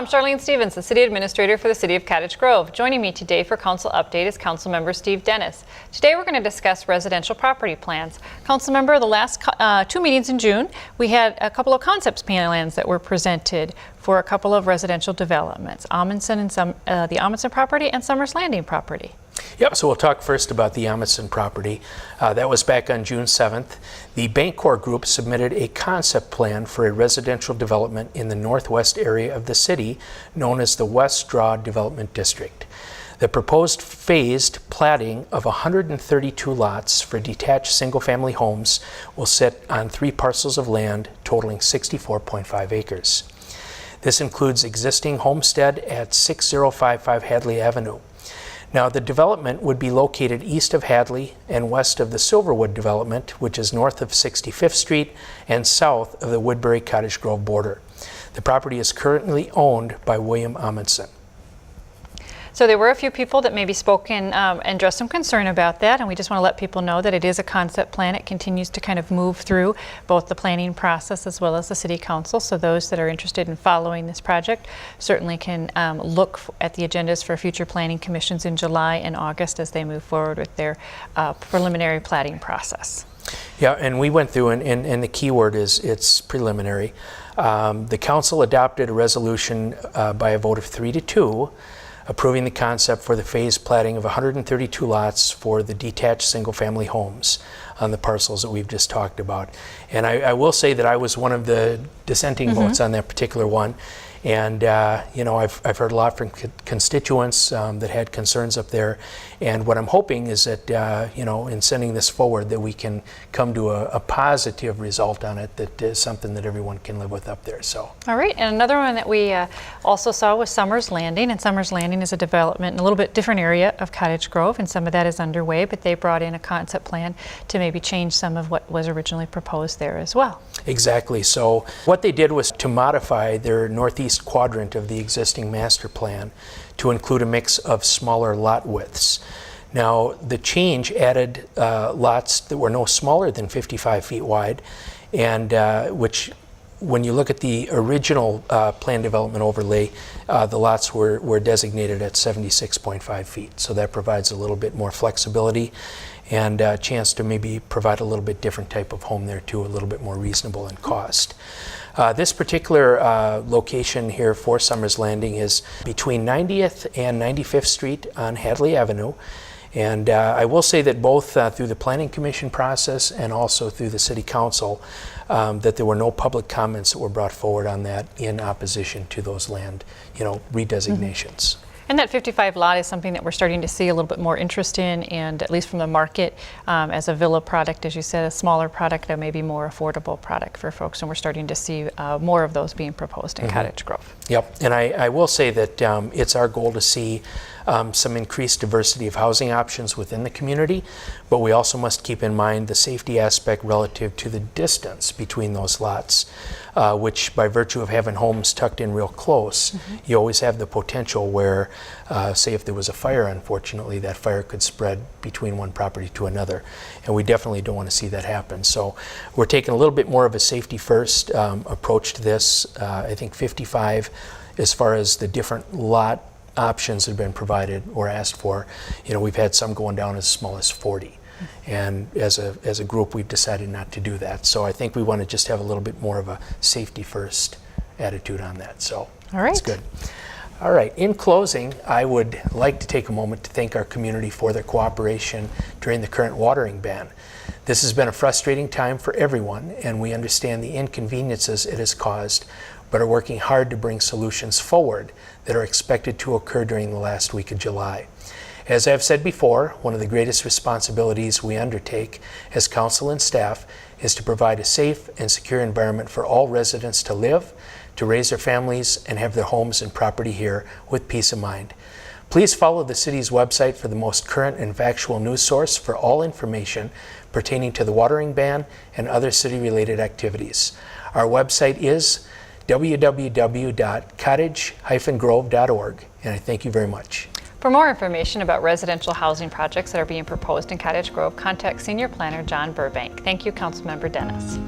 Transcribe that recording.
I'm Charlene Stevens, the City Administrator for the City of Cottage Grove. Joining me today for Council Update is Councilmember Steve Dennis. Today we're going to discuss residential property plans. Councilmember, the last two meetings in June, we had a couple of concept plans that were presented for a couple of residential developments, Ahmanson and the Ahmanson property and Summers Landing property. Yep, so we'll talk first about the Ahmanson property. That was back on June 7th. The Bancorp Group submitted a concept plan for a residential development in the northwest area of the city, known as the West Draw Development District. The proposed phased platting of 132 lots for detached single-family homes will sit on 3 parcels of land totaling 64.5 acres. This includes existing homestead at 6055 Hadley Avenue. Now, the development would be located east of Hadley and west of the Silverwood development, which is north of 65th Street and south of the Woodbury Cottage Grove border. The property is currently owned by William Ahmanson. So there were a few people that maybe spoke and addressed some concern about that, and we just want to let people know that it is a concept plan. It continues to kind of move through both the planning process as well as the City Council, so those that are interested in following this project certainly can look at the agendas for future planning commissions in July and August as they move forward with their preliminary platting process. Yeah, and we went through, and the key word is it's preliminary. The Council adopted a resolution by a vote of 3-2 approving the concept for the phased platting of 132 lots for the detached single-family homes on the parcels that we've just talked about. And I will say that I was one of the dissenting votes on that particular one. And you know, I've heard a lot from constituents that had concerns up there. And what I'm hoping is that, you know, in sending this forward, that we can come to a positive result on it that is something that everyone can live with up there. So. All right, and another one that we also saw was Summers Landing. And Summers Landing is a development in a little bit different area of Cottage Grove, and some of that is underway, but they brought in a concept plan to maybe change some of what was originally proposed there as well. Exactly. So what they did was to modify their northeast quadrant of the existing master plan to include a mix of smaller lot widths. Now, the change added lots that were no smaller than 55 feet wide, and which, when you look at the original plan development overlay, the lots were designated at 76.5 feet. So that provides a little bit more flexibility and a chance to maybe provide a little bit different type of home there too, a little bit more reasonable in cost. This particular location here for Summers Landing is between 90th and 95th Street on Hadley Avenue. And I will say that both through the Planning Commission process and also through the City Council, that there were no public comments that were brought forward on that in opposition to those land, you know, redesignations. And that 55 lot is something that we're starting to see a little bit more interest in, and at least from the market, as a villa product, as you said, a smaller product, that may be more affordable product for folks, and we're starting to see more of those being proposed in Cottage Grove. Yep, and I will say that it's our goal to see some increased diversity of housing options within the community, but we also must keep in mind the safety aspect relative to the distance between those lots, which by virtue of having homes tucked in real close, you always have the potential where, say if there was a fire, unfortunately, that fire could spread between one property to another, and we definitely don't want to see that happen. So we're taking a little bit more of a safety first approach to this. I think 55, as far as the different lot options that have been provided or asked for, you know, we've had some going down as small as 40. And as a group, we've decided not to do that. So I think we want to just have a little bit more of a safety first attitude on that. So that's good. All right, in closing, I would like to take a moment to thank our community for their cooperation during the current watering ban. This has been a frustrating time for everyone, and we understand the inconveniences it has caused, but are working hard to bring solutions forward that are expected to occur during the last week of July. As I've said before, one of the greatest responsibilities we undertake as council and staff is to provide a safe and secure environment for all residents to live, to raise their families, and have their homes and property here with peace of mind. Please follow the city's website for the most current and factual news source for all information pertaining to the watering ban and other city-related activities. Our website is www.cottage-grove.org, and I thank you very much. For more information about residential housing projects that are being proposed in Cottage Grove, contact Senior Planner John Burbank. Thank you, Councilmember Dennis.